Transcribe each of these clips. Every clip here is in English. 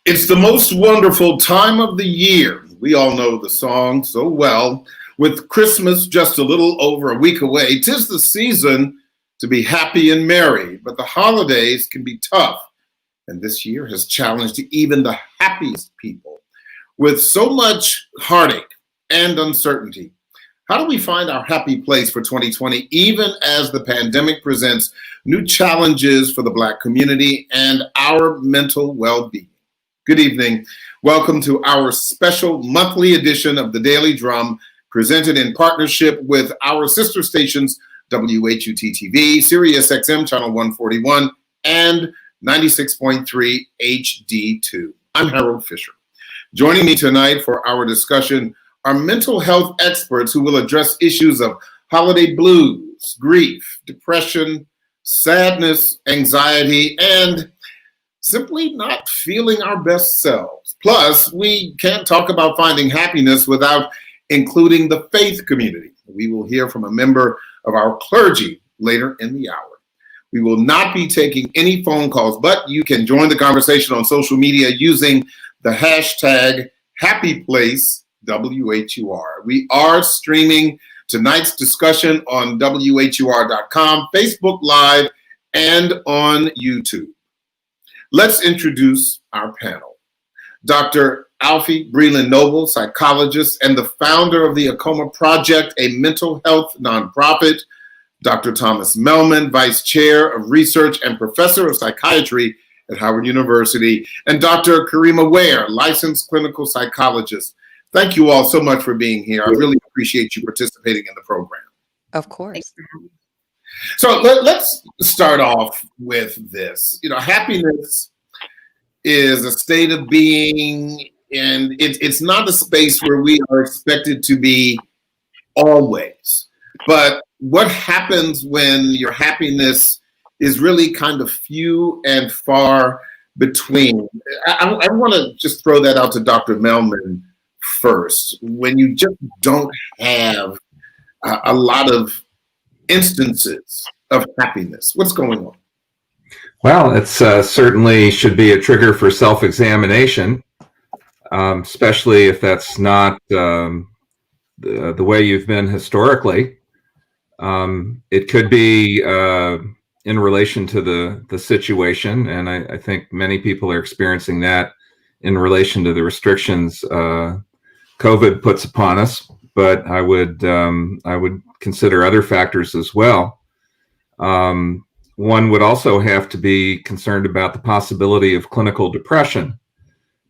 It's the most wonderful time of the year. We all know the song so well. With Christmas just a little over a week away, 'tis the season to be happy and merry, but the holidays can be tough. And this year has challenged even the happiest people with so much heartache and uncertainty. How do we find our happy place for 2020, even as the pandemic presents new challenges for the Black community and our mental well-being? Good evening. Welcome to our special monthly edition of the Daily Drum, presented in partnership with our sister stations, WHUT-TV, Sirius XM Channel 141, and 96.3 HD2. I'm Harold Fisher. Joining me tonight for our discussion are mental health experts who will address issues of holiday blues, grief, depression, sadness, anxiety, and simply not feeling our best selves. Plus, we can't talk about finding happiness without including the faith community. We will hear from a member of our clergy later in the hour. We will not be taking any phone calls, but you can join the conversation on social media using the hashtag HappyPlaceWHUR. We are streaming tonight's discussion on WHUR.com, Facebook Live, and on YouTube. Let's introduce our panel. Dr. Alfie Breland-Noble, psychologist and the founder of the Acoma Project, a mental health nonprofit. Dr. Thomas Melman, vice chair of research and professor of psychiatry at Howard University. And Dr. Karima Ware, licensed clinical psychologist. Thank you all so much for being here. I really appreciate you participating in the program. Of course. So let's start off with this. Happiness is a state of being, and it's not a space where we are expected to be always. But what happens when your happiness is really kind of few and far between? I want to just throw that out to Dr. Melman first. When you just don't have a lot of instances of happiness, what's going on? Well, it's certainly should be a trigger for self-examination, especially if that's not the way you've been historically. It could be in relation to the situation, and I think many people are experiencing that in relation to the restrictions COVID puts upon us. But I would consider other factors as well. One would also have to be concerned about the possibility of clinical depression,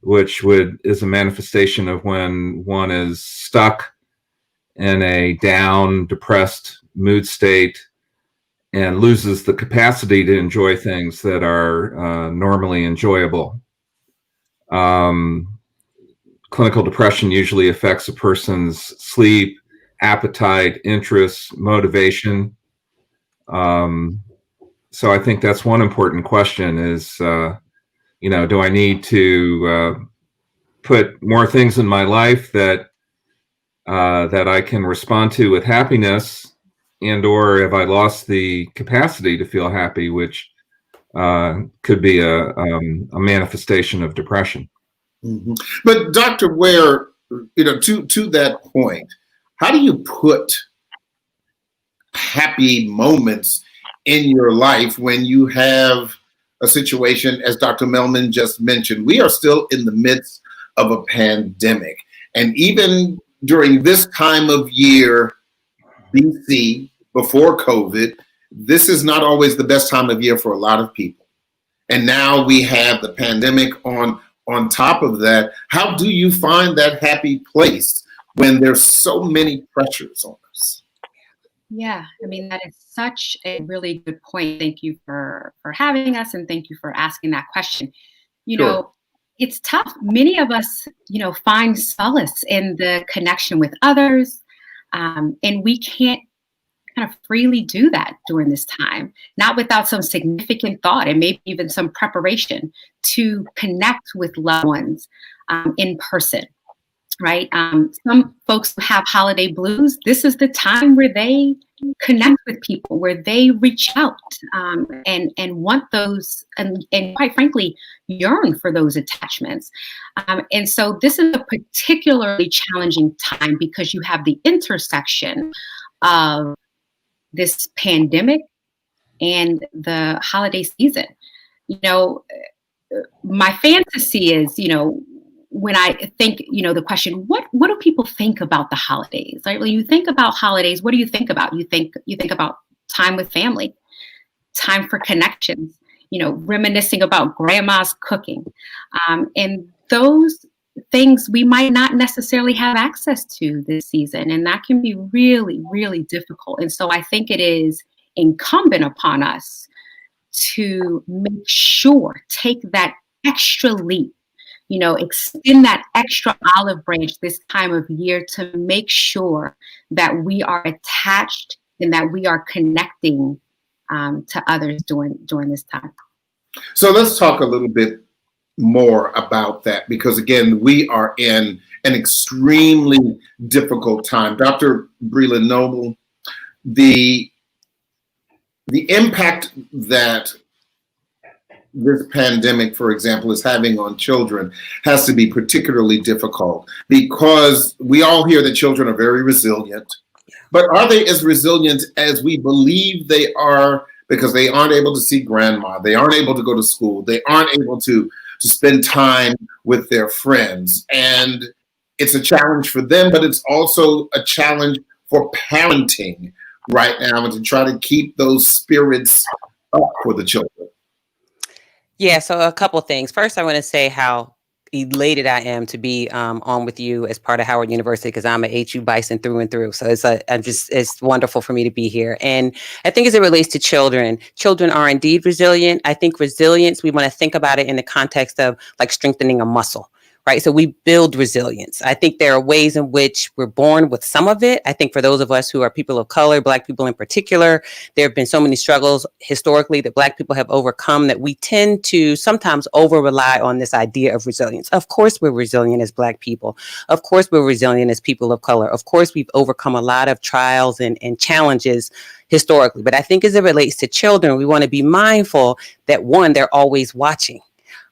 which is a manifestation of when one is stuck in a down, depressed mood state and loses the capacity to enjoy things that are normally enjoyable. Clinical depression usually affects a person's sleep, appetite, interests, motivation. So I think that's one important question is, do I need to put more things in my life that I can respond to with happiness, and or have I lost the capacity to feel happy, which could be a manifestation of depression. Mm-hmm. But Dr. Ware, to that point, how do you put happy moments in your life when you have a situation, as Dr. Melman just mentioned? We are still in the midst of a pandemic. And even during this time of year, BC, before COVID, this is not always the best time of year for a lot of people. And now we have the pandemic on top of that. How do you find that happy place when there's so many pressures on us? Yeah, that is such a really good point. Thank you for having us, and thank you for asking that question. Sure. It's tough. Many of us, find solace in the connection with others, and we can't kind of freely do that during this time, not without some significant thought and maybe even some preparation to connect with loved ones in person. Right. Some folks have holiday blues. This is the time where they, connect with people, where they reach out and want those, and quite frankly, yearn for those attachments. And so this is a particularly challenging time because you have the intersection of this pandemic and the holiday season. You know, my fantasy is, you know, when I think, you know, the question, what do people think about the holidays? Right? When you think about holidays, what do you think about? You think about time with family, time for connections, you know, reminiscing about grandma's cooking. And those things we might not necessarily have access to this season. And that can be really, really difficult. And so I think it is incumbent upon us to make sure, take that extra leap, you know, extend that extra olive branch this time of year to make sure that we are attached and that we are connecting to others during this time. So let's talk a little bit more about that, because again, we are in an extremely difficult time. Dr. Breland Noble, the impact that this pandemic, for example, is having on children has to be particularly difficult, because we all hear that children are very resilient, but are they as resilient as we believe they are? Because they aren't able to see grandma, they aren't able to go to school, they aren't able to spend time with their friends. And it's a challenge for them, but it's also a challenge for parenting right now, and to try to keep those spirits up for the children. Yeah, so a couple of things. First, I want to say how elated I am to be on with you as part of Howard University, because I'm a HU Bison through and through. So it's wonderful for me to be here. And I think as it relates to children are indeed resilient. I think resilience, we want to think about it in the context of like strengthening a muscle. Right. So we build resilience. I think there are ways in which we're born with some of it. I think for those of us who are people of color, Black people in particular, there have been so many struggles historically that Black people have overcome that we tend to sometimes over rely on this idea of resilience. Of course, we're resilient as Black people. Of course, we're resilient as people of color. Of course, we've overcome a lot of trials and challenges historically. But I think as it relates to children, we want to be mindful that, one, they're always watching.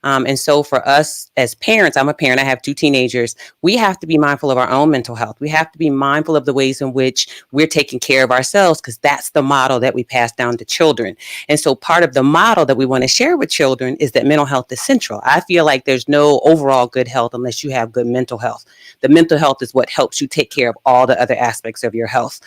And so for us as parents, I'm a parent, I have 2 teenagers, we have to be mindful of our own mental health. We have to be mindful of the ways in which we're taking care of ourselves, because that's the model that we pass down to children. And so part of the model that we want to share with children is that mental health is central. I feel like there's no overall good health unless you have good mental health. The mental health is what helps you take care of all the other aspects of your health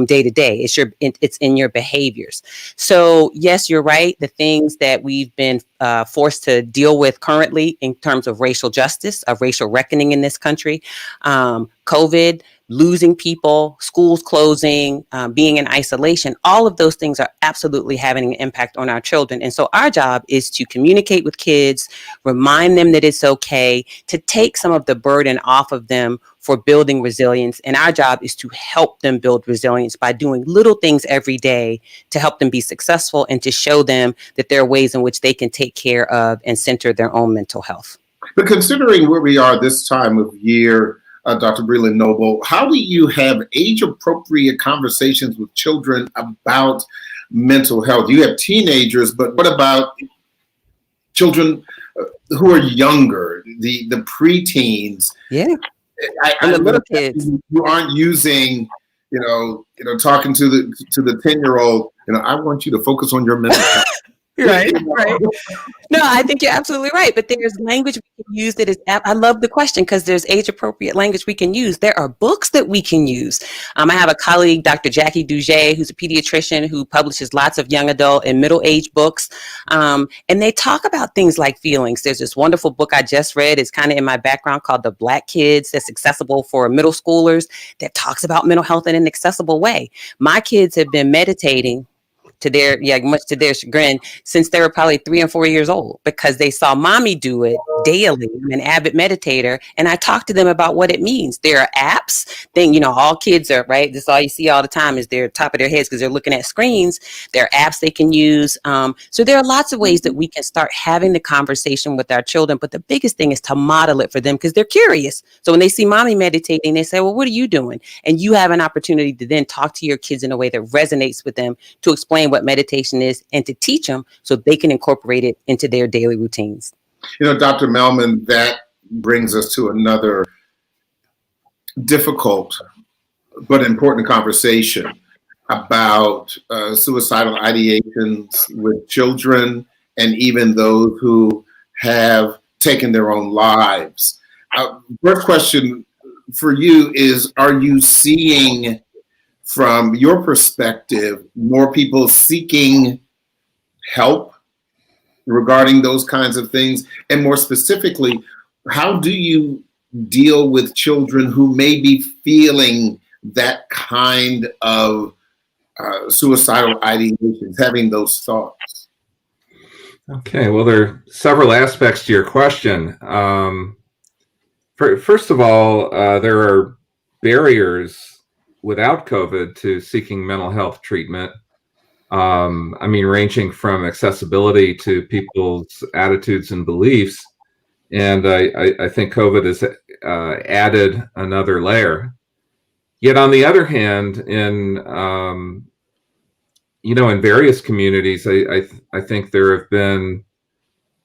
day to day. It's in your behaviors. So yes, you're right. The things that we've been forced to deal with currently in terms of racial justice, of racial reckoning in this country, COVID, losing people, schools closing, being in isolation, all of those things are absolutely having an impact on our children. And so our job is to communicate with kids, remind them that it's okay, to take some of the burden off of them for building resilience. And our job is to help them build resilience by doing little things every day to help them be successful and to show them that there are ways in which they can take care of and center their own mental health. But considering where we are this time of year, Dr. Breland Noble, how do you have age-appropriate conversations with children about mental health? You have teenagers, but what about children who are younger, the preteens? Yeah, I love that kids. You aren't using, talking to the 10-year-old. I want you to focus on your mental health. Right. No, I think you're absolutely right. But there's language we can use that is, I love the question, because there's age appropriate language we can use. There are books that we can use. I have a colleague, Dr. Jackie Duget, who's a pediatrician who publishes lots of young adult and middle age books. And they talk about things like feelings. There's this wonderful book I just read. It's kind of in my background called The Black Kids, that's accessible for middle schoolers, that talks about mental health in an accessible way. My kids have been meditating much to their chagrin, since they were probably 3 and 4 years old, because they saw mommy do it daily. I'm an avid meditator, and I talk to them about what it means. There are apps. All kids are, right? This is all you see all the time is their top of their heads because they're looking at screens. There are apps they can use. So there are lots of ways that we can start having the conversation with our children. But the biggest thing is to model it for them because they're curious. So when they see mommy meditating, they say, well, what are you doing? And you have an opportunity to then talk to your kids in a way that resonates with them, to explain what meditation is and to teach them so they can incorporate it into their daily routines. Dr. Melman, that brings us to another difficult but important conversation about suicidal ideations with children and even those who have taken their own lives. First question for you is, are you seeing, from your perspective, more people seeking help regarding those kinds of things? And more specifically, how do you deal with children who may be feeling that kind of suicidal ideations, having those thoughts? Okay, well, there are several aspects to your question. First of all, there are barriers without COVID to seeking mental health treatment. Ranging from accessibility to people's attitudes and beliefs. And I think COVID has added another layer. Yet on the other hand, in various communities, I think there have been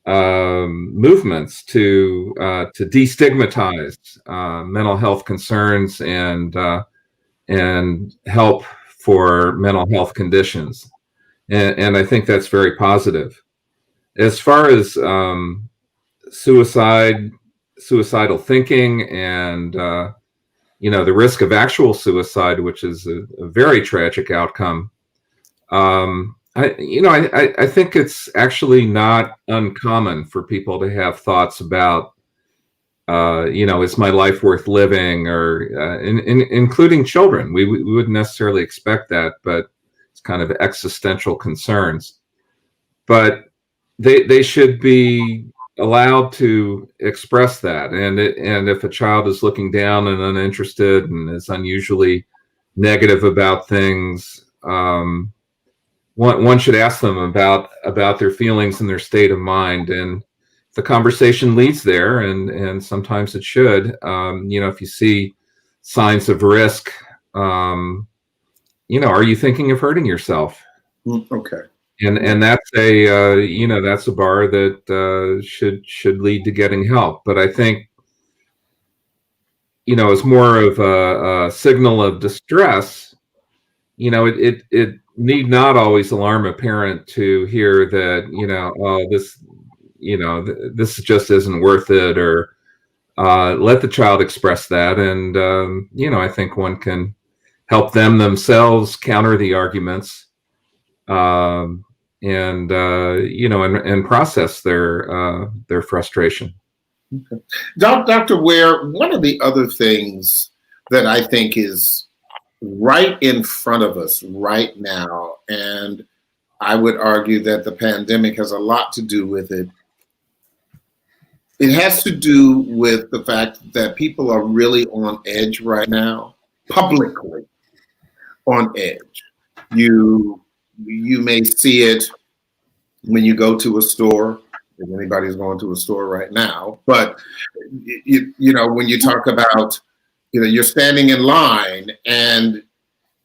movements to destigmatize mental health concerns and help for mental health conditions. And I think that's very positive. As far as suicidal thinking and, the risk of actual suicide, which is a very tragic outcome, I think it's actually not uncommon for people to have thoughts about, is my life worth living, or including children. We wouldn't necessarily expect that, but it's kind of existential concerns. But they should be allowed to express that. And if a child is looking down and uninterested and is unusually negative about things, one should ask them about their feelings and their state of mind. And the conversation leads there, and sometimes it should. If you see signs of risk, are you thinking of hurting yourself? Okay. And that's that's a bar that should lead to getting help. But I think, as more of a signal of distress, it need not always alarm a parent to hear that, this just isn't worth it, or let the child express that. And, I think one can help them themselves counter the arguments, and process their frustration. Okay. Dr. Ware, one of the other things that I think is right in front of us right now, and I would argue that the pandemic has a lot to do with it. It has to do with the fact that people are really on edge right now, publicly on edge. You may see it when you go to a store, if anybody's going to a store right now, but when you talk about, you're standing in line and,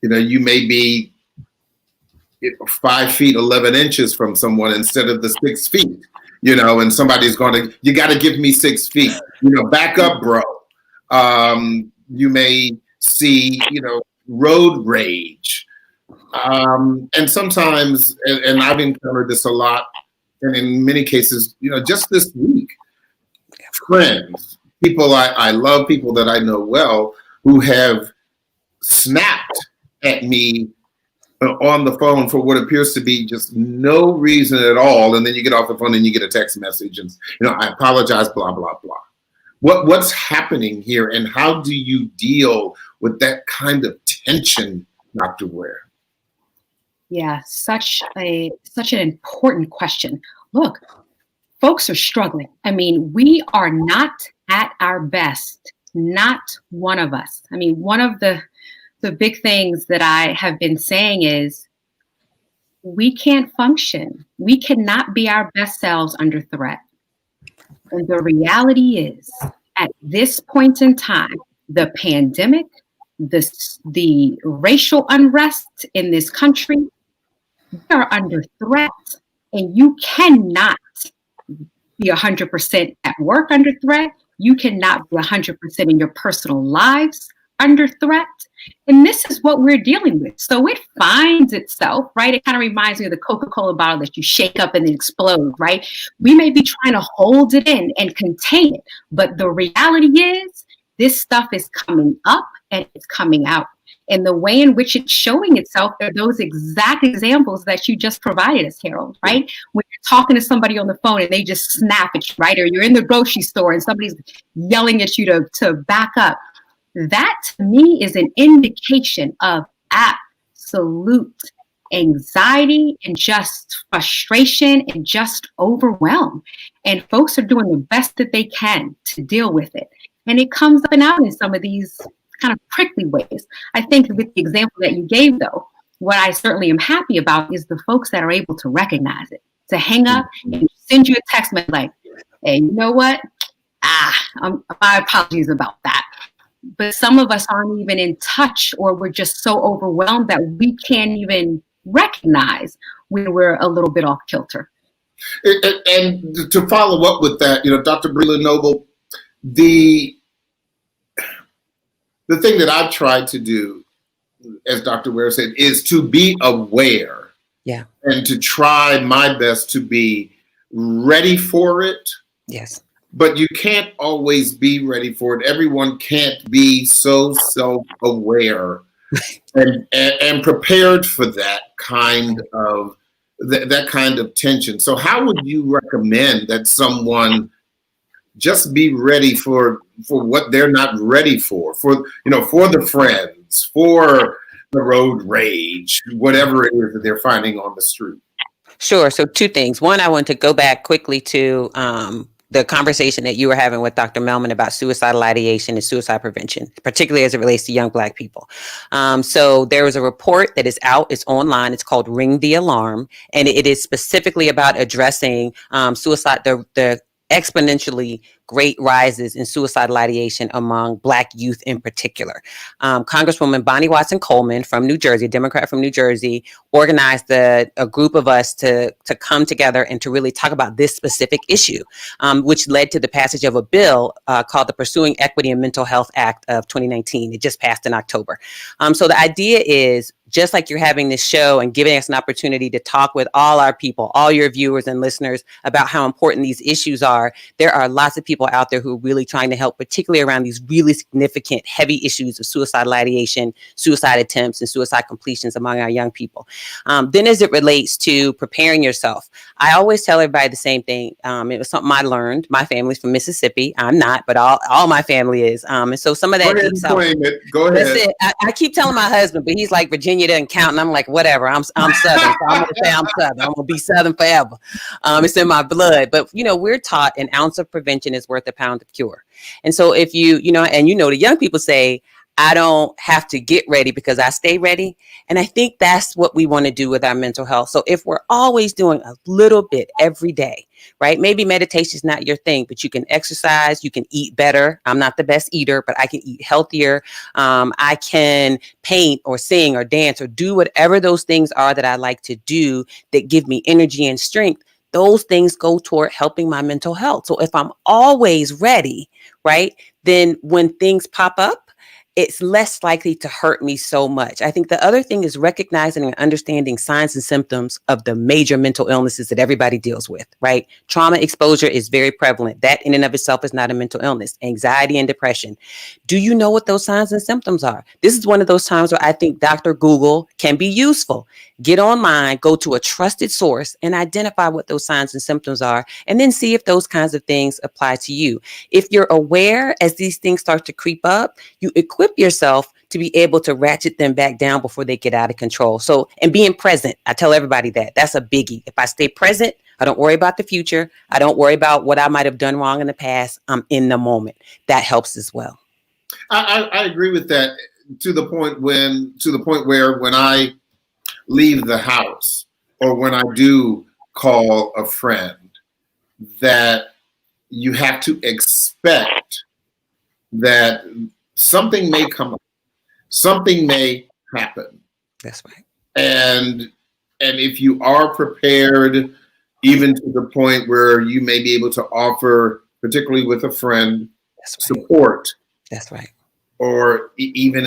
you may be 5 feet 11 inches from someone instead of the 6 feet, and somebody's you got to give me 6 feet, back up, bro. You may see, road rage. And sometimes, and I've encountered this a lot, and in many cases, just this week, friends, people I love, people that I know well, who have snapped at me on the phone for what appears to be just no reason at all. And then you get off the phone and you get a text message and, I apologize, blah, blah, blah. What's happening here, and how do you deal with that kind of tension, Dr. Ware? Yeah, such an important question. Look, folks are struggling. I mean, we are not at our best, not one of us. I mean, one of the big things that I have been saying is we can't function. We cannot be our best selves under threat. And the reality is, at this point in time, the pandemic, the racial unrest in this country, we are under threat. And you cannot be 100% at work under threat. You cannot be 100% in your personal lives under threat. And this is what we're dealing with. So it finds itself, right? It kind of reminds me of the Coca-Cola bottle that you shake up and it explodes, right? We may be trying to hold it in and contain it, but the reality is this stuff is coming up and it's coming out. And the way in which it's showing itself are those exact examples that you just provided us, Harold, right? When you're talking to somebody on the phone and they just snap at you, right? Or you're in the grocery store and somebody's yelling at you to back up. That to me is an indication of absolute anxiety and just frustration and just overwhelm. And folks are doing the best that they can to deal with it. And it comes up and out in some of these kind of prickly ways. I think with the example that you gave, though, what I certainly am happy about is the folks that are able to recognize it, to hang up and send you a text message like, hey, you know what? My apologies about that. But some of us aren't even in touch, or we're just so overwhelmed that we can't even recognize when we're a little bit off kilter. And to follow up with that, Dr. Breland Noble, the thing that I've tried to do, as Dr. Ware said, is to be aware. Yeah. And to try my best to be ready for it. Yes. But you can't always be ready for it. Everyone can't be so self-aware and prepared for that kind of tension. So how would you recommend that someone just be ready for what they're not ready for the friends, for the road rage, whatever it is that they're finding on the street? Sure. So two things. One, I want to go back quickly to the conversation that you were having with Dr. Melman about suicidal ideation and suicide prevention, particularly as it relates to young Black people. So there was a report that is out, it's online, it's called Ring the Alarm, and it is specifically about addressing suicide, the exponentially great rises in suicidal ideation among Black youth in particular. Congresswoman Bonnie Watson Coleman from New Jersey, a Democrat from New Jersey, organized a group of us to come together and to really talk about this specific issue, which led to the passage of a bill called the Pursuing Equity in Mental Health Act of 2019. It just passed in October. So the idea is, just like you're having this show and giving us an opportunity to talk with all our people, all your viewers and listeners about how important these issues are, there are lots of people out there who are really trying to help, particularly around these really significant, heavy issues of suicidal ideation, suicide attempts, and suicide completions among our young people. Then as it relates to preparing yourself, I always tell everybody the same thing. It was something I learned. My family's from Mississippi. I'm not, but all my family is. And so some of that deep south. Go ahead. That's it. I keep telling my husband, but he's like, Virginia doesn't count. And I'm like, whatever. I'm Southern. So I'm going to say I'm Southern. I'm going to be Southern forever. It's in my blood. But, we're taught an ounce of prevention is worth a pound of cure. And so if the young people say, I don't have to get ready because I stay ready. And I think that's what we want to do with our mental health. So if we're always doing a little bit every day, right? Maybe meditation is not your thing, but you can exercise, you can eat better. I'm not the best eater, but I can eat healthier. I can paint or sing or dance or do whatever those things are that I like to do that give me energy and strength. Those things go toward helping my mental health. So if I'm always ready, right, then when things pop up, it's less likely to hurt me so much. I think the other thing is recognizing and understanding signs and symptoms of the major mental illnesses that everybody deals with, right? Trauma exposure is very prevalent. That in and of itself is not a mental illness. Anxiety and depression. Do you know what those signs and symptoms are? This is one of those times where I think Dr. Google can be useful. Get online, go to a trusted source and identify what those signs and symptoms are, and then see if those kinds of things apply to you. If you're aware as these things start to creep up, you equip yourself to be able to ratchet them back down before they get out of control. So, and being present, I tell everybody that's a biggie. If I stay present, I don't worry about the future. I don't worry about what I might have done wrong in the past. I'm in the moment. That helps as well. I agree with that to the point where when I leave the house or when I do call a friend, that you have to expect that something may come up, something may happen. That's right. And if you are prepared, even to the point where you may be able to offer, particularly with a friend, That's right. support. That's right. Or even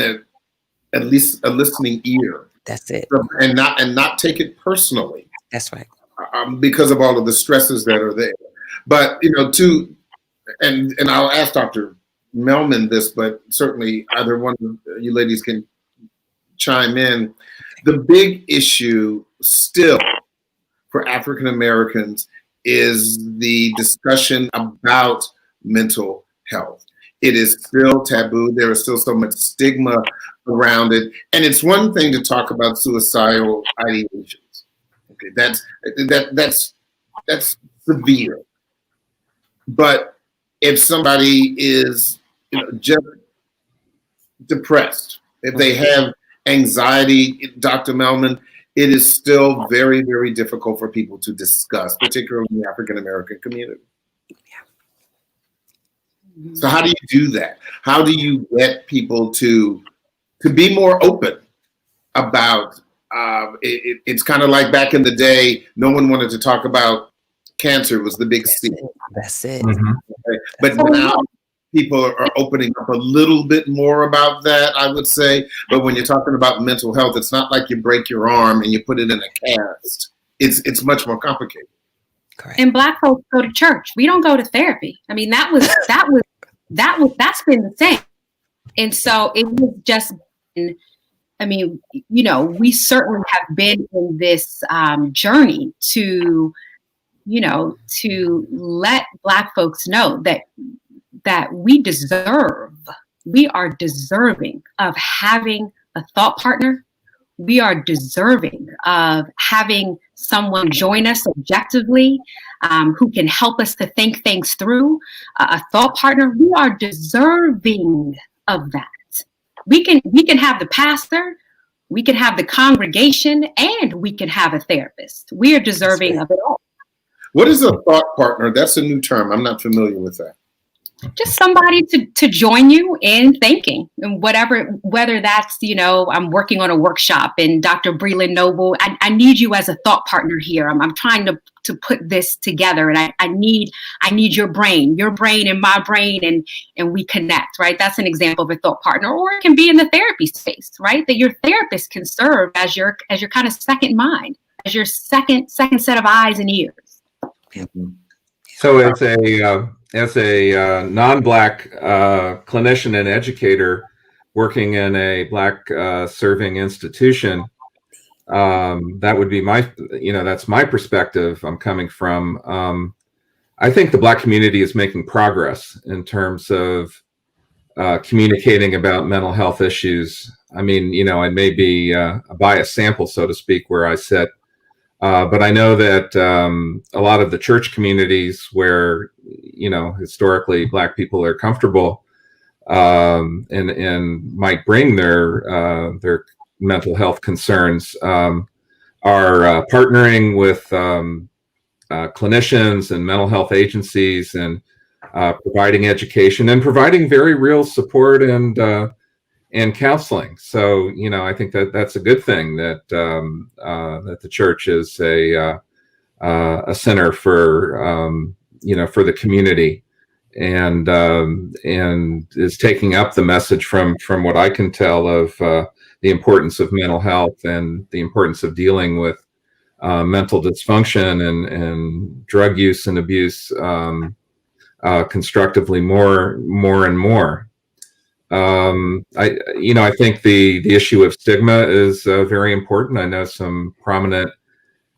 at least a listening ear. That's it. And not take it personally. That's right. Because of all of the stresses that are there. But and I'll ask Dr. Melman this, but certainly either one of you ladies can chime in. The big issue still for African Americans is the discussion about mental health. It is still taboo. There is still so much stigma around it. And it's one thing to talk about suicidal ideations. Okay, that's severe. But if somebody is just depressed, if they have anxiety, Dr. Melman, it is still very, very difficult for people to discuss, particularly in the African American community. So how do you do that? How do you get people to be more open about it's kind of like back in the day, no one wanted to talk about cancer. It was the big C. That's it. Mm-hmm. Okay? But now people are opening up a little bit more about that, I would say. But when you're talking about mental health, it's not like you break your arm and you put it in a cast. It's much more complicated. Correct. And Black folks go to church. We don't go to therapy. I mean, that's been the same. And so it was just, I mean, we certainly have been in this journey to let Black folks know that we are deserving of having a thought partner. We are deserving of having someone join us objectively, who can help us to think things through, a thought partner. We are deserving of that. We can have the pastor, we can have the congregation, and we can have a therapist. We are deserving of it all. What is a thought partner? That's a new term. I'm not familiar with that. Just somebody to join you in thinking, and whether that's, I'm working on a workshop and Dr. Breland Noble, I need you as a thought partner here. I'm trying to put this together, and I need your brain and my brain, and we connect, right? That's an example of a thought partner. Or it can be in the therapy space, right? That your therapist can serve as your kind of second mind, as your second set of eyes and ears. Mm-hmm. So as a non-Black clinician and educator working in a Black serving institution, that would be that's my perspective I'm coming from. I think the Black community is making progress in terms of communicating about mental health issues. I mean, it may be a biased sample, so to speak, where I sit. But I know that a lot of the church communities where, historically Black people are comfortable and might bring their mental health concerns are partnering with clinicians and mental health agencies and providing education and providing very real support and counseling. So, I think that's a good thing that that the church is a center for for the community, and is taking up the message from what I can tell of the importance of mental health and the importance of dealing with mental dysfunction and drug use and abuse constructively more and more. I think the issue of stigma is very important. I know some prominent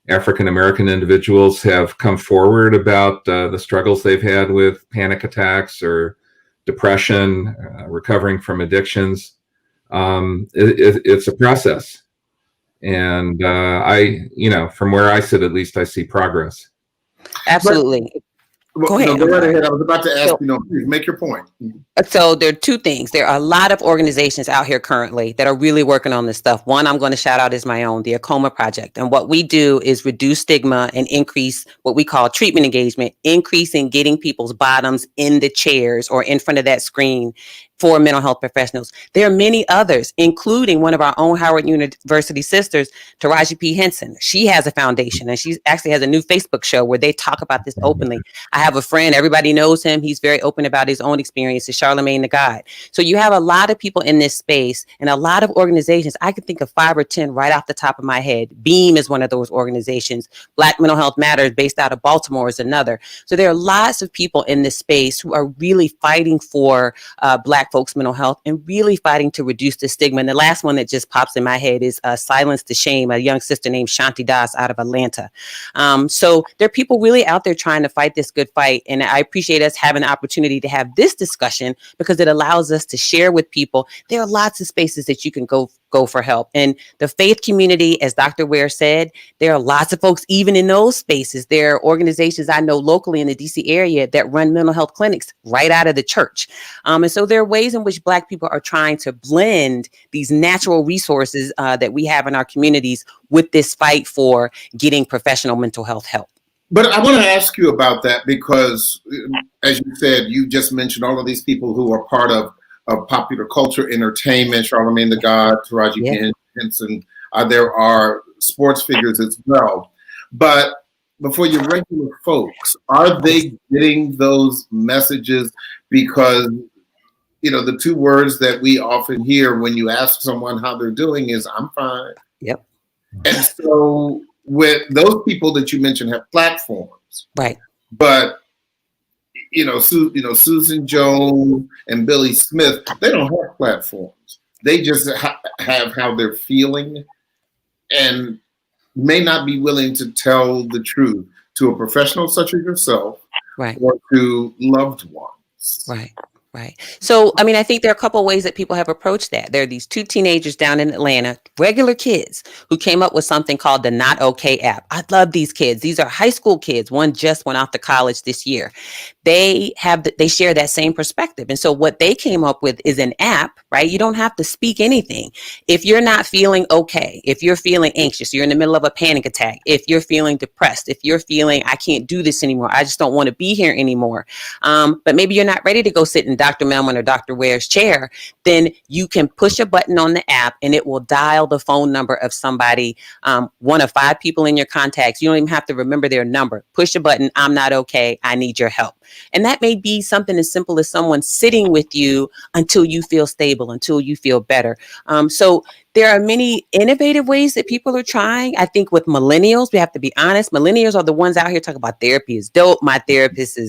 African American individuals have come forward about the struggles they've had with panic attacks or depression, recovering from addictions. It's a process, and from where I sit, at least, I see progress. Absolutely. Go ahead. No, go right ahead. I was about to ask, please make your point. So there are two things. There are a lot of organizations out here currently that are really working on this stuff. One I'm going to shout out is my own, the Acoma Project. And what we do is reduce stigma and increase what we call treatment engagement, increasing getting people's bottoms in the chairs or in front of that screen for mental health professionals. There are many others, including one of our own Howard University sisters, Taraji P. Henson. She has a foundation and she actually has a new Facebook show where they talk about this openly. I have a friend, everybody knows him. He's very open about his own experiences, Charlemagne the God. So you have a lot of people in this space and a lot of organizations. I can think of 5 or 10 right off the top of my head. BEAM is one of those organizations. Black Mental Health Matters, based out of Baltimore, is another. So there are lots of people in this space who are really fighting for Black folks' mental health and really fighting to reduce the stigma. And the last one that just pops in my head is Silence the Shame, a young sister named Shanti Das out of Atlanta. So there are people really out there trying to fight this good fight. And I appreciate us having the opportunity to have this discussion because it allows us to share with people. There are lots of spaces that you can go for help. And the faith community, as Dr. Ware said, there are lots of folks even in those spaces. There are organizations I know locally in the DC area that run mental health clinics right out of the church. And so there are ways in which Black people are trying to blend these natural resources that we have in our communities with this fight for getting professional mental health help. But I want to ask you about that because, as you said, you just mentioned all of these people who are part of popular culture, entertainment, Charlemagne the God, Taraji Henson. There are sports figures as well. But before your regular folks, are they getting those messages? Because, the 2 words that we often hear when you ask someone how they're doing is, I'm fine. Yep. And so with those people that you mentioned have platforms. Right. But Susan Jones and Billy Smith, they don't have platforms. They just have how they're feeling and may not be willing to tell the truth to a professional such as yourself, right, or to loved ones. Right. Right. So, I think there are a couple of ways that people have approached that. There are these 2 teenagers down in Atlanta, regular kids, who came up with something called the Not Okay app. I love these kids. These are high school kids. One just went off to college this year. They share that same perspective. And so what they came up with is an app, right? You don't have to speak anything. If you're not feeling okay, if you're feeling anxious, you're in the middle of a panic attack, if you're feeling depressed, if you're feeling, I can't do this anymore, I just don't want to be here anymore. But maybe you're not ready to go sit in Dr. Melman or Dr. Ware's chair, then you can push a button on the app and it will dial the phone number of somebody, one of 5 people in your contacts. You don't even have to remember their number. Push a button, I'm not okay, I need your help. And that may be something as simple as someone sitting with you until you feel stable, until you feel better. So there are many innovative ways that people are trying. I think with millennials, we have to be honest. Millennials are the ones out here talking about therapy is dope. My therapist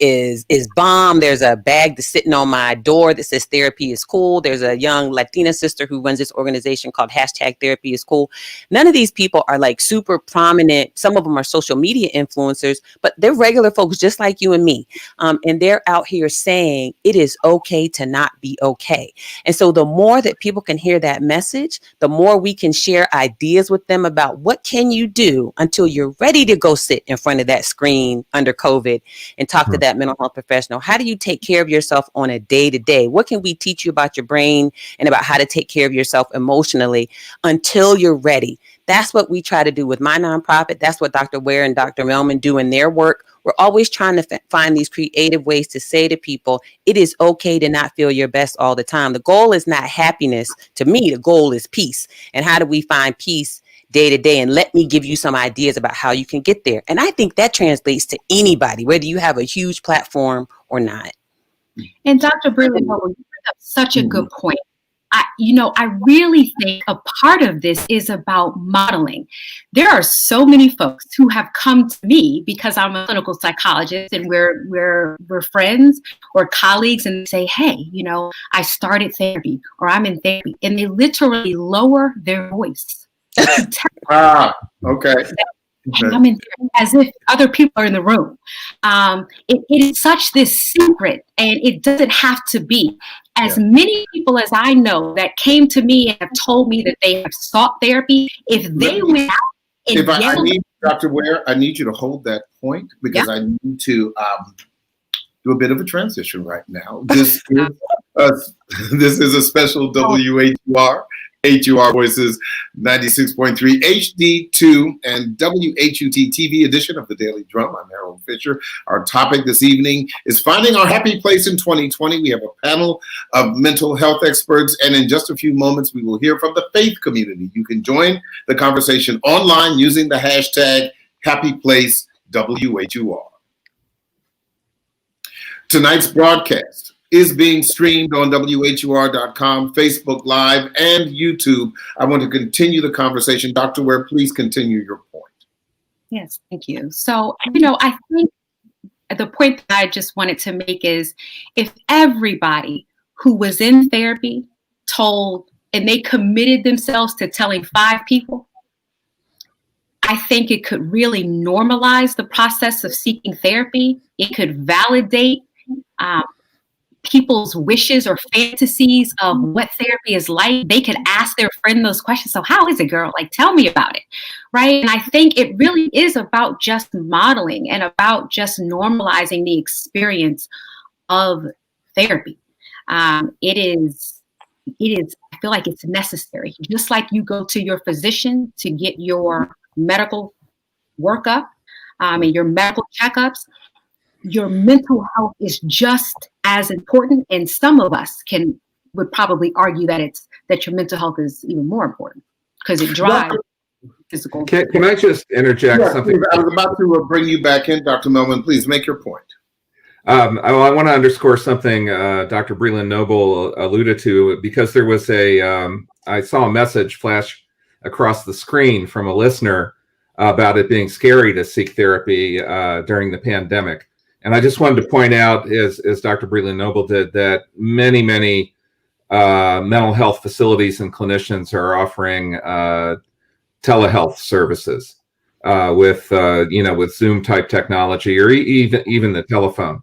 is bomb. There's a bag that's sitting on my door that says therapy is cool. There's a young Latina sister who runs this organization called #therapy is cool. None of these people are like super prominent. Some of them are social media influencers, but they're regular folks just like you and me. And they're out here saying it is okay to not be okay. And so the more that people can hear that message, the more we can share ideas with them about what can you do until you're ready to go sit in front of that screen under COVID and talk to that mental health professional. How do you take care of yourself on a day-to-day? What can we teach you about your brain and about how to take care of yourself emotionally until you're ready? That's what we try to do with my nonprofit. That's what Dr. Ware and Dr. Melman do in their work. We're always trying to find these creative ways to say to people, it is okay to not feel your best all the time. The goal is not happiness. To me, the goal is peace. And how do we find peace day to day? And let me give you some ideas about how you can get there. And I think that translates to anybody, whether you have a huge platform or not. And Dr. Brilliant, you bring up such a good point. I really think a part of this is about modeling. There are so many folks who have come to me because I'm a clinical psychologist and we're friends or colleagues and say, hey, I started therapy or I'm in therapy, and they literally lower their voice. Okay. And I'm in therapy as if other people are in the room. It is such this secret, and it doesn't have to be. As many people as I know that came to me and have told me that they have sought therapy, if they went out and Dr. Ware, I need you to hold that point because I need to do a bit of a transition right now. This is a special WHUR Voices 96.3 HD2 and WHUT TV edition of the Daily Drum. I'm Harold Fisher. Our topic this evening is finding our happy place in 2020. We have a panel of mental health experts, and in just a few moments, we will hear from the faith community. You can join the conversation online using the hashtag HappyPlaceWHUR. Tonight's broadcast is being streamed on WHUR.com, Facebook Live, and YouTube. I want to continue the conversation. Dr. Ware, please continue your point. Yes, thank you. So, I think the point that I just wanted to make is if everybody who was in therapy told, and they committed themselves to telling 5 people, I think it could really normalize the process of seeking therapy. It could validate people's wishes or fantasies of what therapy is like. They could ask their friend those questions. So how is it, girl? Like, tell me about it, right? And I think it really is about just modeling and about just normalizing the experience of therapy. It is, I feel like it's necessary. Just like you go to your physician to get your medical workup and your medical checkups, your mental health is just as important, and some of us would probably argue that your mental health is even more important because it drives physical. Can I just interject something? I was about to bring you back in, Dr. Melvin. Please make your point. I want to underscore something Dr. Breland Noble alluded to, because there was I saw a message flash across the screen from a listener about it being scary to seek therapy during the pandemic. And I just wanted to point out, as Dr. Breland Noble did, that many mental health facilities and clinicians are offering telehealth services with Zoom type technology, or even the telephone.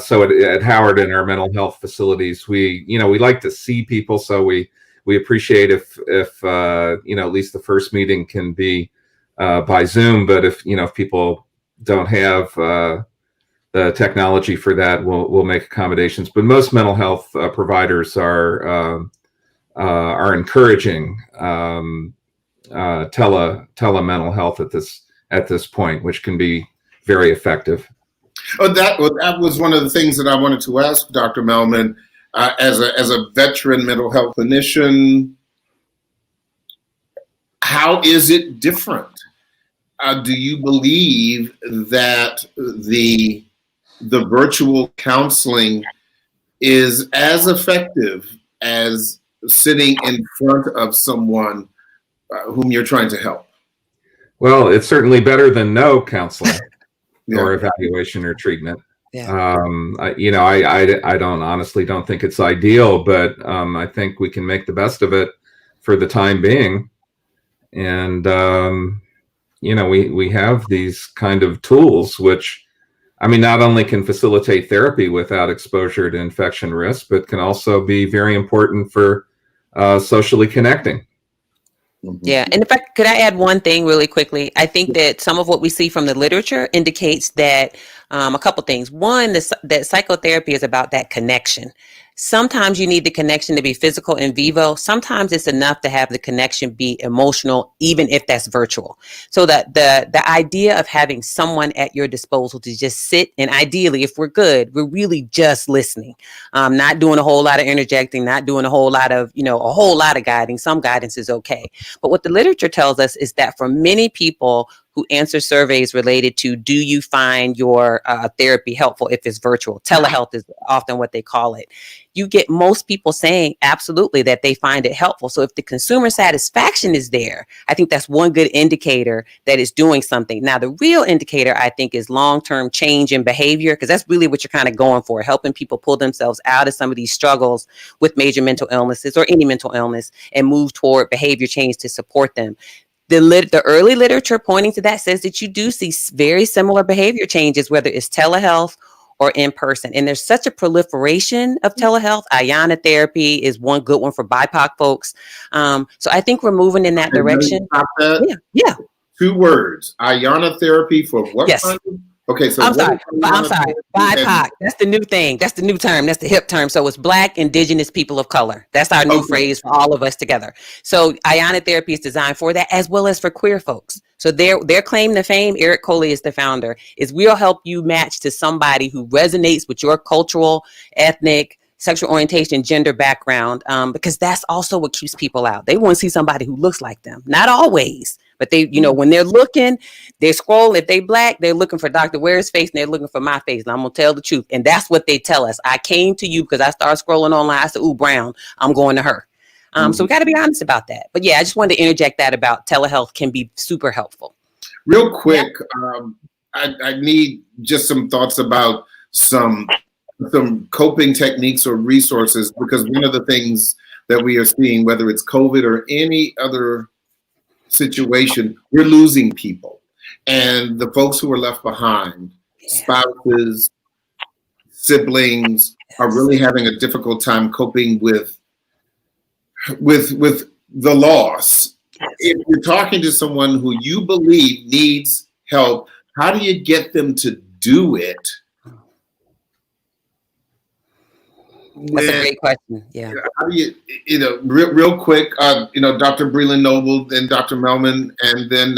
So at Howard, in our mental health facilities, we like to see people, so we appreciate if at least the first meeting can be by Zoom. But if people don't have the technology for that, we'll make accommodations. But most mental health providers are encouraging tele-mental health at this point, which can be very effective. That was one of the things that I wanted to ask Dr. Melman, as a veteran mental health clinician. How is it different? Do you believe that the virtual counseling is as effective as sitting in front of someone whom you're trying to help? Well, it's certainly better than no counseling or evaluation or treatment. Yeah. I honestly don't think it's ideal, but I think we can make the best of it for the time being. And we have these kind of tools, which, not only can facilitate therapy without exposure to infection risk, but can also be very important for socially connecting. Yeah. And in fact, could I add one thing really quickly? I think that some of what we see from the literature indicates that a couple things. One, that psychotherapy is about that connection. Sometimes you need the connection to be physical in vivo. Sometimes it's enough to have the connection be emotional, even if that's virtual. So that the idea of having someone at your disposal to just sit, and ideally, if we're good, we're really just listening, not doing a whole lot of interjecting, not doing a whole lot of guiding. Some guidance is okay. But what the literature tells us is that for many people who answer surveys related to, do you find your therapy helpful if it's virtual? Telehealth is often what they call it. You get most people saying absolutely that they find it helpful. So if the consumer satisfaction is there, I think that's one good indicator that it's doing something. Now, the real indicator, I think, is long-term change in behavior, because that's really what you're kind of going for, helping people pull themselves out of some of these struggles with major mental illnesses or any mental illness and move toward behavior change to support them. The early literature pointing to that says that you do see very similar behavior changes, whether it's telehealth or in person. And there's such a proliferation of telehealth. Ayana therapy is one good one for BIPOC folks. So I think we're moving in that direction. Yeah. 2 words. Ionotherapy for what Yes. kind of? Okay, so I'm sorry. what is BIPOC. That's the new thing. That's the new term. That's the hip term. So it's Black, Indigenous, people of color. That's our new phrase for all of us together. So ionotherapy is designed for that, as well as for queer folks. So their claim to fame, Eric Coley is the founder, is we'll help you match to somebody who resonates with your cultural, ethnic, sexual orientation, gender background, because that's also what keeps people out. They want to see somebody who looks like them. Not always, but they, when they're looking, they scroll. If they Black, they're looking for Dr. Ware's face, and they're looking for my face. And I'm gonna tell the truth, and that's what they tell us. I came to you because I started scrolling online. I said, "Ooh, brown. I'm going to her." So we got to be honest about that. But yeah, I just wanted to interject that about telehealth can be super helpful. Real quick, I need just some thoughts about some coping techniques or resources, because one of the things that we are seeing, whether it's COVID or any other situation, we're losing people. And the folks who are left behind, spouses, siblings, are really having a difficult time coping with the loss. If you're talking to someone who you believe needs help, how do you get them to do it? That's a great question. Yeah. How do you, real quick, Dr. Breland Noble, then Dr. Melman, and then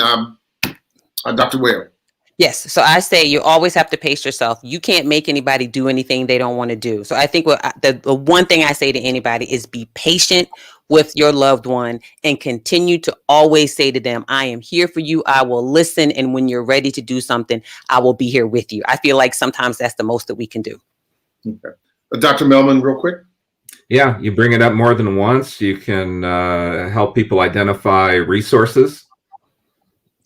Dr. Ware. Yes. So I say you always have to pace yourself. You can't make anybody do anything they don't want to do. So I think the one thing I say to anybody is be patient with your loved one and continue to always say to them, I am here for you. I will listen. And when you're ready to do something, I will be here with you. I feel like sometimes that's the most that we can do. Okay. Dr. Melman, real quick. Yeah, you bring it up more than once. You can help people identify resources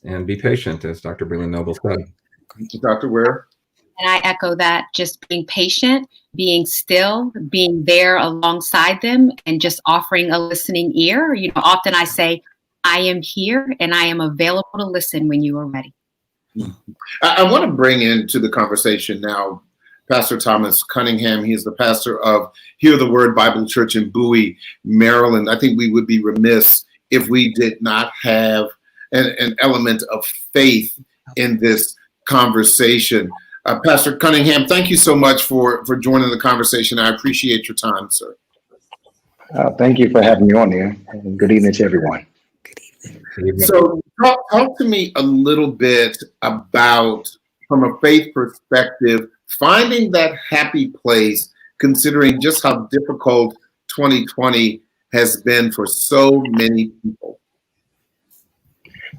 and be patient, as Dr. Breland Noble said. Dr. Ware? And I echo that, just being patient, being still, being there alongside them, and just offering a listening ear. Often I say, I am here and I am available to listen when you are ready. I want to bring into the conversation now Pastor Thomas Cunningham. He is the pastor of Hear the Word Bible Church in Bowie, Maryland. I think we would be remiss if we did not have an element of faith in this conversation. Pastor Cunningham, thank you so much for joining the conversation. I appreciate your time, sir. Thank you for having me on here, and good evening to everyone. Good evening. So talk to me a little bit about, from a faith perspective, finding that happy place, considering just how difficult 2020 has been for so many people.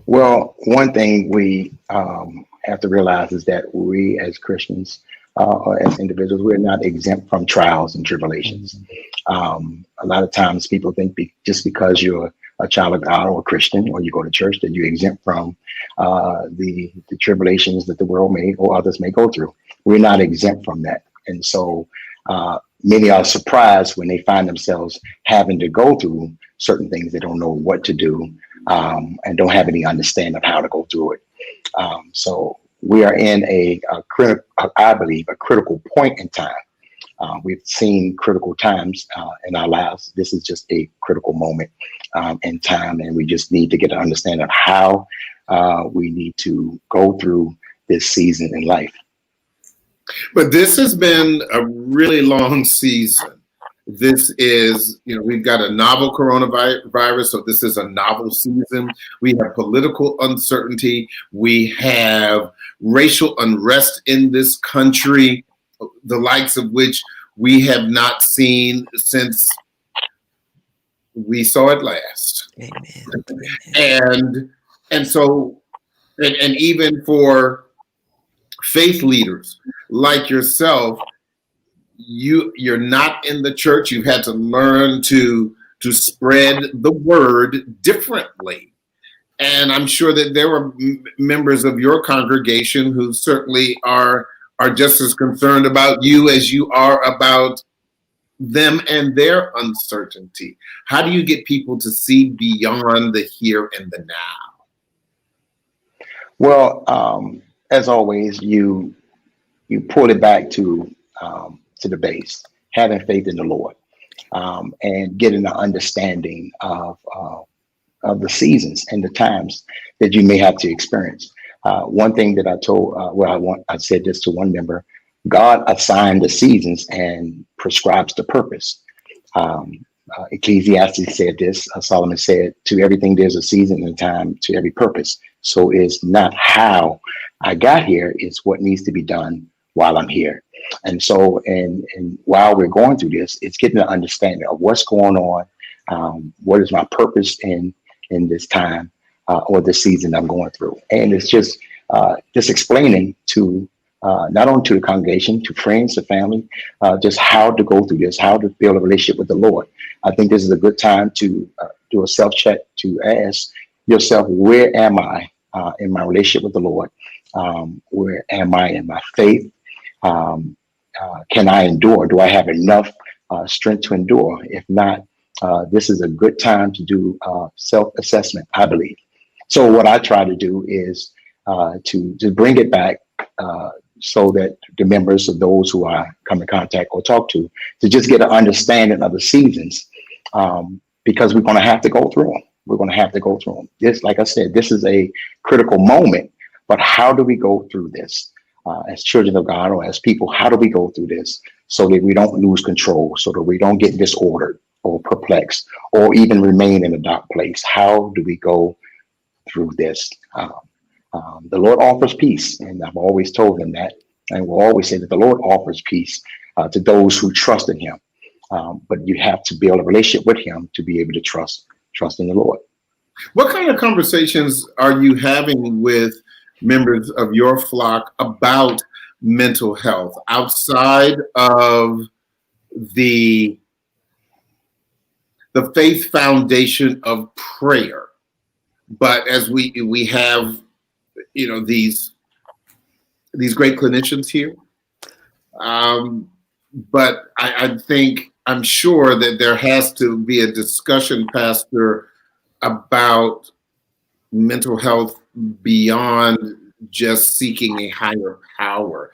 Well, one thing we have to realize is that we as Christians, or as individuals, we're not exempt from trials and tribulations. A lot of times people think just because you're a child of God or a Christian or you go to church that you're exempt from the tribulations that the world may or others may go through. We're not exempt from that. And so many are surprised when they find themselves having to go through certain things. They don't know what to do and don't have any understanding of how to go through it. So we are in I believe, a critical point in time. We've seen critical times in our lives. This is just a critical moment in time, and we just need to get an understanding of how we need to go through this season in life. But this has been a really long season. This is, we've got a novel coronavirus, so this is a novel season. We have political uncertainty. We have racial unrest in this country, the likes of which we have not seen since we saw it last. Amen. And so, and even for faith leaders like yourself, you're not in the church. You've had to learn to spread the word differently. And I'm sure that there were members of your congregation who certainly are just as concerned about you as you are about them and their uncertainty. How do you get people to see beyond the here and the now? Well, as always, you pull it back to the base, having faith in the Lord, and getting an understanding of of the seasons and the times that you may have to experience. One thing that I told, I said this to one member: God assigned the seasons and prescribes the purpose. Ecclesiastes said this. Solomon said, "To everything there's a season and a time to every purpose." So it's not how I got here; it's what needs to be done while I'm here. And so, and while we're going through this, it's getting an understanding of what's going on. What is my purpose in this time or this season I'm going through? And it's just explaining to not only to the congregation, to friends, to family, just how to go through this, how to build a relationship with the Lord. I think this is a good time to do a self-check, to ask yourself, where am I in my relationship with the Lord? Where am I in my faith? Can I endure? Do I have enough strength to endure? If not, this is a good time to do self-assessment, I believe. So what I try to do is to bring it back so that the members of those who I come in contact or talk to just get an understanding of the seasons, because we're going to have to go through them. We're going to have to go through them. This, like I said, this is a critical moment, but how do we go through this? As children of God or as people, how do we go through this so that we don't lose control, so that we don't get disordered or perplexed or even remain in a dark place? How do we go through this? The Lord offers peace, and I've always told him that, and we'll always say that the Lord offers peace to those who trust in him. But you have to build a relationship with him to be able to trust in the Lord. What kind of conversations are you having with members of your flock about mental health outside of the faith foundation of prayer? But as we have, these great clinicians here, but I'm sure that there has to be a discussion, Pastor, about mental health beyond just seeking a higher power.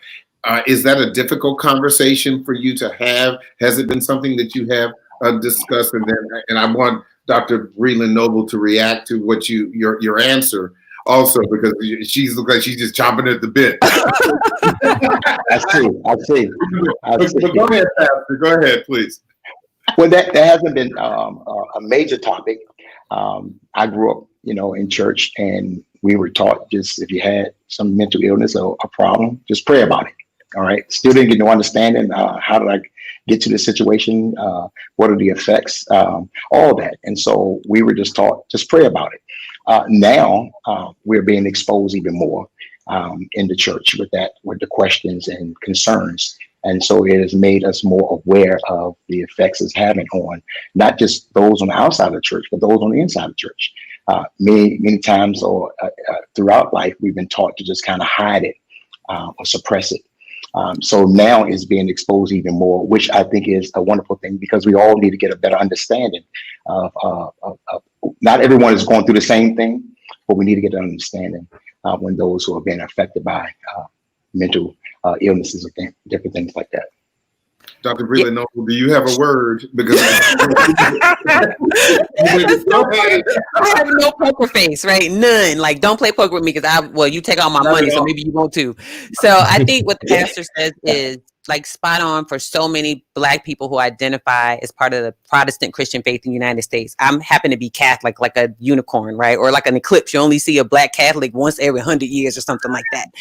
Is that a difficult conversation for you to have? Has it been something that you have discussed? And I want Dr. Breland Noble to react to what your answer also, because she looks like she's just chomping at the bit. I see. But go ahead, Pastor. Go ahead, please. Well, that hasn't been a major topic. I grew up, in church, and we were taught, just if you had some mental illness or a problem, just pray about it. All right. Still didn't get no understanding. How did I get to this situation? What are the effects? All that. And so we were just taught, just pray about it. Now we're being exposed even more in the church with the questions and concerns. And so it has made us more aware of the effects it's having on not just those on the outside of the church, but those on the inside of the church. Many times or throughout life, we've been taught to just kind of hide it or suppress it. So now it's being exposed even more, which I think is a wonderful thing, because we all need to get a better understanding of not everyone is going through the same thing, but we need to get an understanding when those who are being affected by mental illnesses and different things like that. Dr. Breland Noble, do you have a word? Because I have no poker face, right? None. Like, don't play poker with me because you take all my money, so maybe you won't too. So I think what the pastor says is like spot on for so many Black people who identify as part of the Protestant Christian faith in the United States. I happen to be Catholic, like a unicorn, right? Or like an eclipse. You only see a Black Catholic once every 100 years or something like that.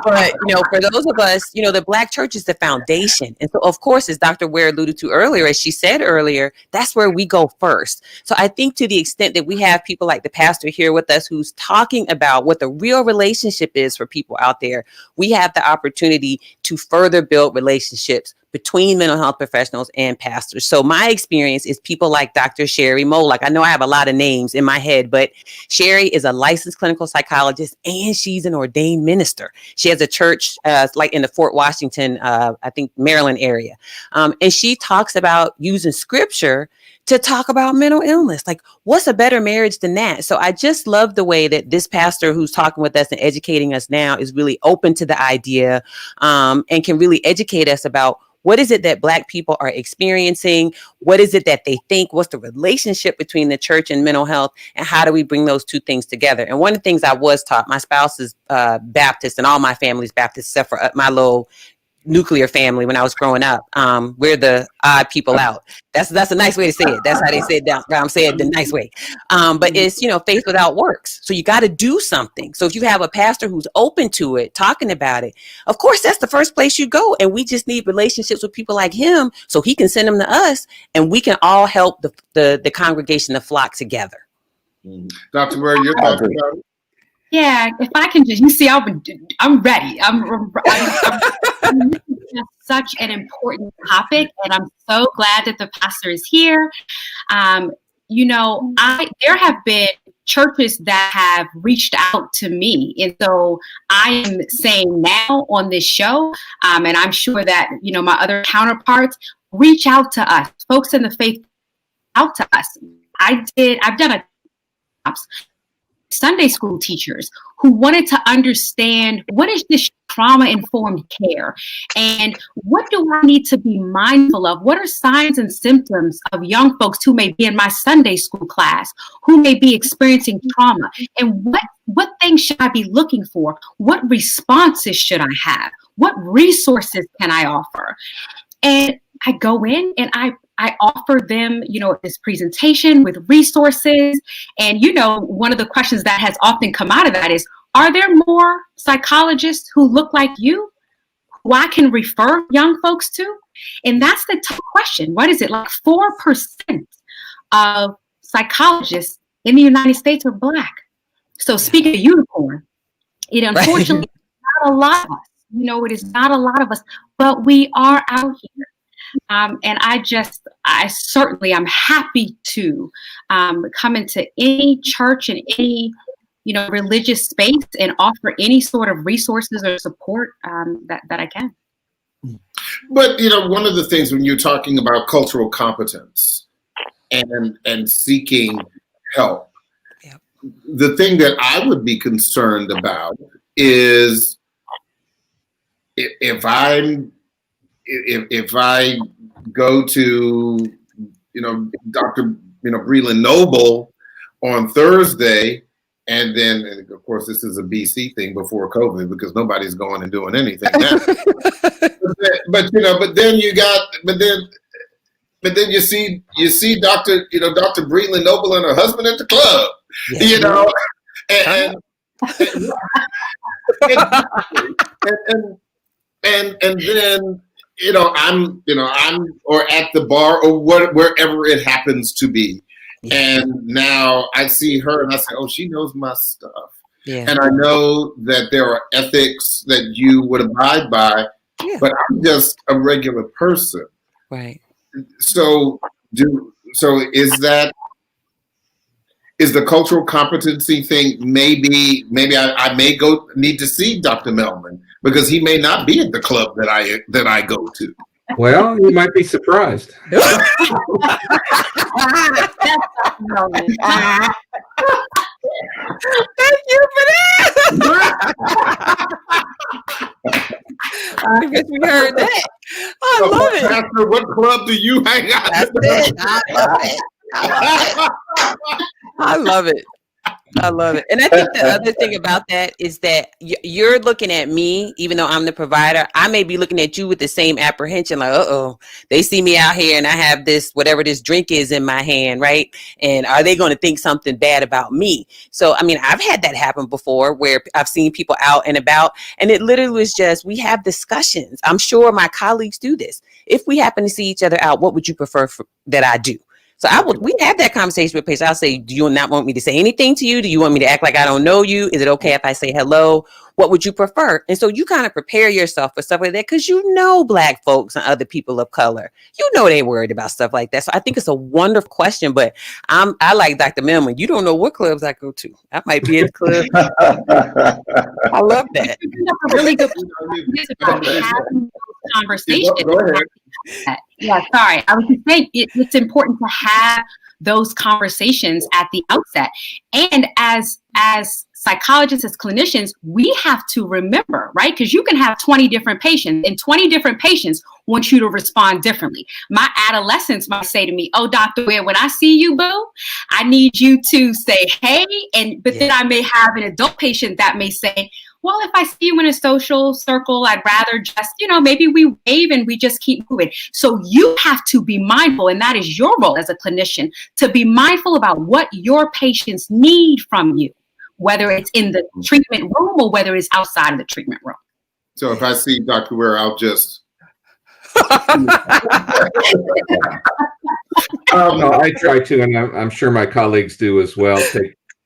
But, for those of us, the Black church is the foundation. And so, of course, as Dr. Ware alluded to earlier, as she said earlier, that's where we go first. So I think to the extent that we have people like the pastor here with us who's talking about what the real relationship is for people out there, we have the opportunity to further build relationships between mental health professionals and pastors. So my experience is people like Dr. Sherry Moe. Like, I know I have a lot of names in my head, but Sherry is a licensed clinical psychologist and she's an ordained minister. She has a church like in the Fort Washington, I think Maryland area. And she talks about using scripture to talk about mental illness. Like, what's a better marriage than that? So I just love the way that this pastor who's talking with us and educating us now is really open to the idea and can really educate us about What is it that Black people are experiencing? What is it that they think? What's the relationship between the church and mental health? And how do we bring those two things together? And one of the things I was taught, my spouse is Baptist, and all my family's Baptist, except for my little nuclear family when I was growing up. We're the odd people out. That's a nice way to say it. That's how they say it down. I'm saying it the nice way. But it's, faith without works. So you got to do something. So if you have a pastor who's open to it, talking about it, of course, that's the first place you go. And we just need relationships with people like him so he can send them to us and we can all help the congregation to flock together. Dr. Murray, your thoughts about it? Yeah, if I can just, I'm ready. It's such an important topic, and I'm so glad that the pastor is here. There have been churches that have reached out to me, and so I am saying now on this show, and I'm sure that my other counterparts reach out to us, folks in the faith, out to us. I've done a Sunday school teachers who wanted to understand what is this trauma-informed care and what do I need to be mindful of? What are signs and symptoms of young folks who may be in my Sunday school class, who may be experiencing trauma? And what things should I be looking for? What responses should I have? What resources can I offer? And I go in and I offer them, this presentation with resources. And, one of the questions that has often come out of that is, are there more psychologists who look like you who I can refer young folks to? And that's the tough question. What is it? Like 4% of psychologists in the United States are Black. So speaking of unicorn, it unfortunately is not a lot of us. It is not a lot of us, but we are out here. And I certainly am happy to come into any church and any, religious space and offer any sort of resources or support that I can. But, one of the things when you're talking about cultural competence and seeking help, the thing that I would be concerned about is if I go to, Dr. Breland Noble on Thursday, and then, of course, this is a BC thing before COVID because nobody's going and doing anything now. but then you see Dr. Breland Noble and her husband at the club, and then. I'm or at the bar or wherever it happens to be. And now I see her and I say, oh, she knows my stuff. Yeah. And I know that there are ethics that you would abide by, but I'm just a regular person. Right. So is the cultural competency thing, maybe I may need to see Dr. Melman because he may not be at the club that I go to. Well, you might be surprised. Thank you for that. I guess we heard that. I love it. Pastor, what club do you hang out? That's it. I love it. I love it. And I think the other thing about that is that you're looking at me, even though I'm the provider, I may be looking at you with the same apprehension, like, they see me out here and I have this, whatever this drink is in my hand, right? And are they going to think something bad about me? So, I mean, I've had that happen before where I've seen people out and about, and it literally was just, we have discussions. I'm sure my colleagues do this. If we happen to see each other out, what would you prefer that I do? So we have that conversation with patients. I'll say, do you not want me to say anything to you? Do you want me to act like I don't know you? Is it okay if I say hello? What would you prefer? And so you kind of prepare yourself for stuff like that because Black folks and other people of color, they worried about stuff like that. So I think it's a wonderful question, but I like Dr. Melman. You don't know what clubs I go to. I might be at the club. I love that. That's a really good point. It's about having those conversations. Go ahead. Yeah, sorry. I was just saying it's important to have those conversations at the outset. And as psychologists, as clinicians, we have to remember, right? Because you can have 20 different patients, and 20 different patients want you to respond differently. My adolescents might say to me, "Oh, Dr. Ware, when I see you, boo, I need you to say, hey," but then I may have an adult patient that may say, "Well, if I see you in a social circle, I'd rather just, maybe we wave and we just keep moving." So you have to be mindful, and that is your role as a clinician, to be mindful about what your patients need from you, whether it's in the treatment room or whether it's outside of the treatment room. So if I see Dr. Ware, I'll just. No, I try to, and I'm sure my colleagues do as well.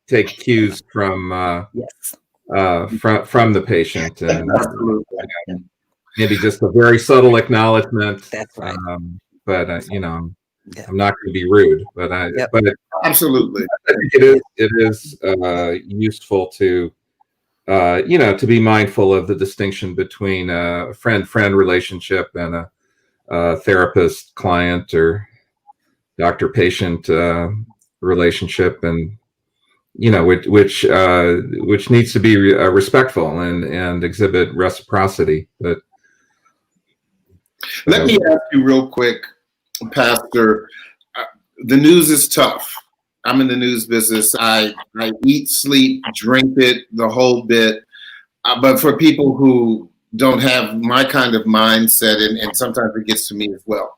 Take cues from from the patient, and maybe just a very subtle acknowledgement. That's right. But I'm not going to be rude. But Absolutely, I think it is useful to to be mindful of the distinction between a friend-friend relationship and a therapist-client or doctor-patient relationship, and which needs to be respectful and exhibit reciprocity. But let me ask you real quick, Pastor. The news is tough. I'm in the news business. I eat, sleep, drink it, the whole bit. But for people who don't have my kind of mindset, and sometimes it gets to me as well,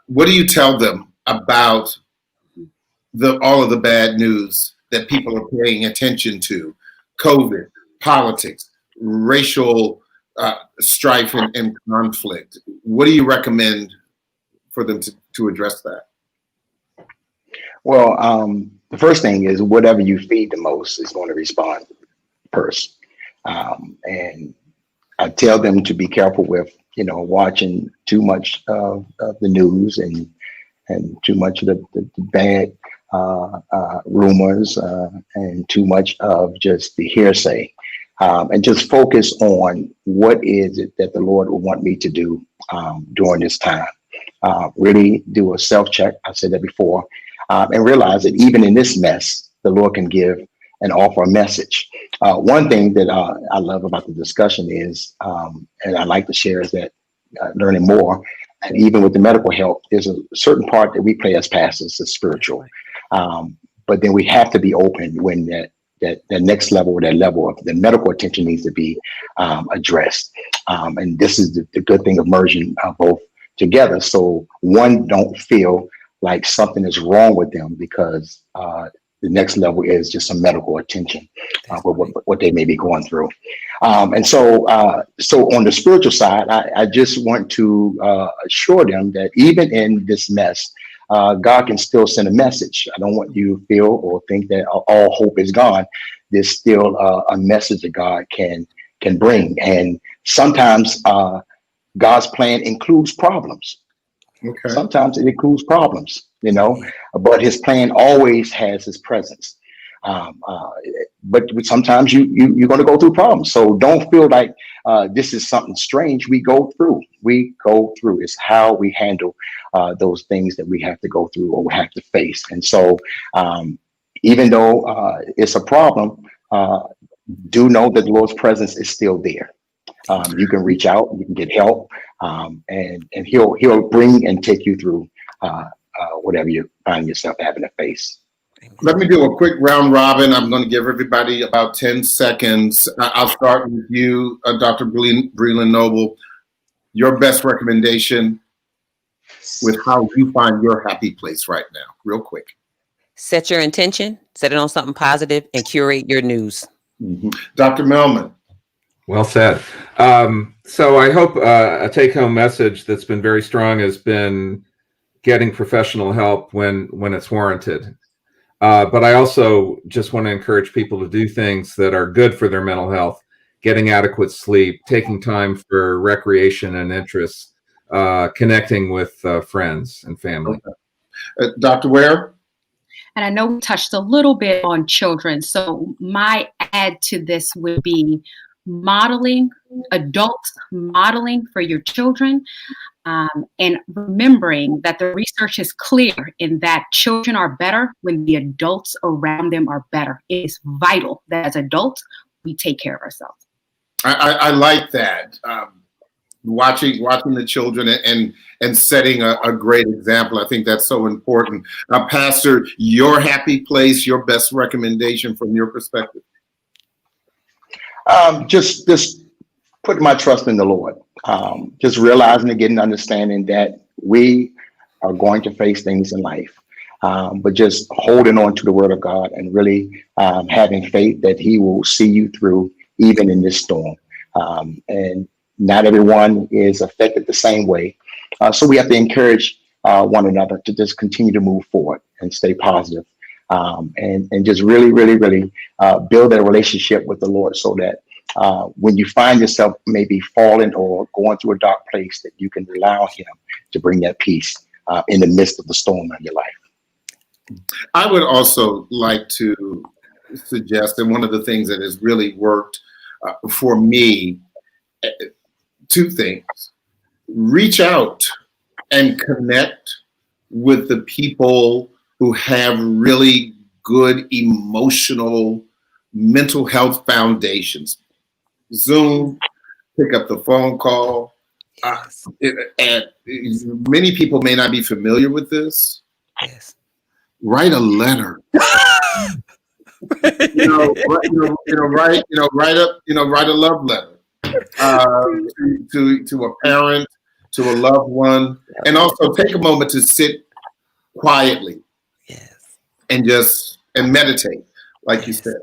what do you tell them about all of the bad news that people are paying attention to? COVID, politics, racial strife and conflict. What do you recommend for them to address that? Well, the first thing is whatever you feed the most is going to respond first. And I tell them to be careful with, watching too much of the news and too much of the bad rumors and too much of just the hearsay. And just focus on what is it that the Lord will want me to do during this time. Really do a self-check. I said that before. And realize that even in this mess, the Lord can give and offer a message. One thing that I love about the discussion is, and I like to share, is that learning more, and even with the medical help, there's a certain part that we play as pastors, is spiritual. But then we have to be open when that next level, or that level of the medical attention needs to be addressed. And this is the good thing of merging both together. So one don't feel like something is wrong with them because the next level is just some medical attention with what they may be going through. And so on the spiritual side, I just want to assure them that even in this mess, God can still send a message. I don't want you to feel or think that all hope is gone. There's still a message that God can bring. And sometimes God's plan includes problems. Okay. Sometimes it includes problems, but his plan always has his presence. But sometimes you're going to go through problems. So don't feel like this is something strange. We go through. It's how we handle those things that we have to go through or we have to face. And so even though it's a problem, do know that the Lord's presence is still there. You can reach out, you can get help, and he'll bring and take you through whatever you find yourself having to face. Let me do a quick round robin. I'm going to give everybody about 10 seconds. I'll start with you, Dr. Breland Noble. Your best recommendation with how you find your happy place right now, real quick. Set your intention, set it on something positive, and curate your news. Mm-hmm. Dr. Melman. Well said. So I hope a take-home message that's been very strong has been getting professional help when it's warranted. But I also just want to encourage people to do things that are good for their mental health, getting adequate sleep, taking time for recreation and interests, connecting with friends and family. Okay. Dr. Ware? And I know we touched a little bit on children. So my add to this would be adults modeling for your children. and remembering that the research is clear in that children are better when the adults around them are better. It is vital that as adults, we take care of ourselves. I like that. Watching the children and setting a great example. I think that's so important. Pastor, your happy place, your best recommendation from your perspective? Just putting my trust in the Lord. Just realizing and getting understanding that we are going to face things in life, but just holding on to the Word of God and really having faith that He will see you through even in this storm. And not everyone is affected the same way. So we have to encourage one another to just continue to move forward and stay positive, and just really build a relationship with the Lord, so that when you find yourself maybe falling or going through a dark place, that you can allow Him to bring that peace in the midst of the storm of your life. I would also like to suggest, and one of the things that has really worked for me, two things: reach out and connect with the people who have really good emotional, mental health foundations. Zoom, pick up the phone call. And many people may not be familiar with this. Yes. Write a letter. Write a love letter to a parent, to a loved one, and also take a moment to sit quietly, and meditate, like you said.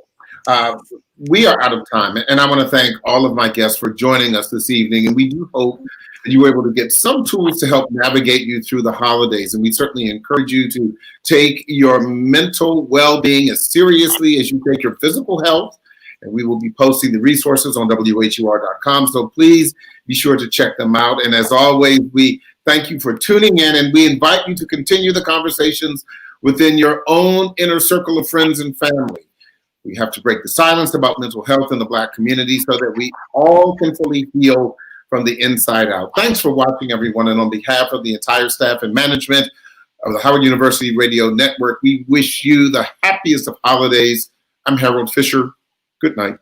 We are out of time, and I want to thank all of my guests for joining us this evening, and we do hope that you were able to get some tools to help navigate you through the holidays, and we certainly encourage you to take your mental well-being as seriously as you take your physical health, and we will be posting the resources on WHUR.com, so please be sure to check them out. And as always, we thank you for tuning in, and we invite you to continue the conversations within your own inner circle of friends and family. We have to break the silence about mental health in the Black community so that we all can fully heal from the inside out. Thanks for watching, everyone. And on behalf of the entire staff and management of the Howard University Radio Network, we wish you the happiest of holidays. I'm Harold Fisher. Good night.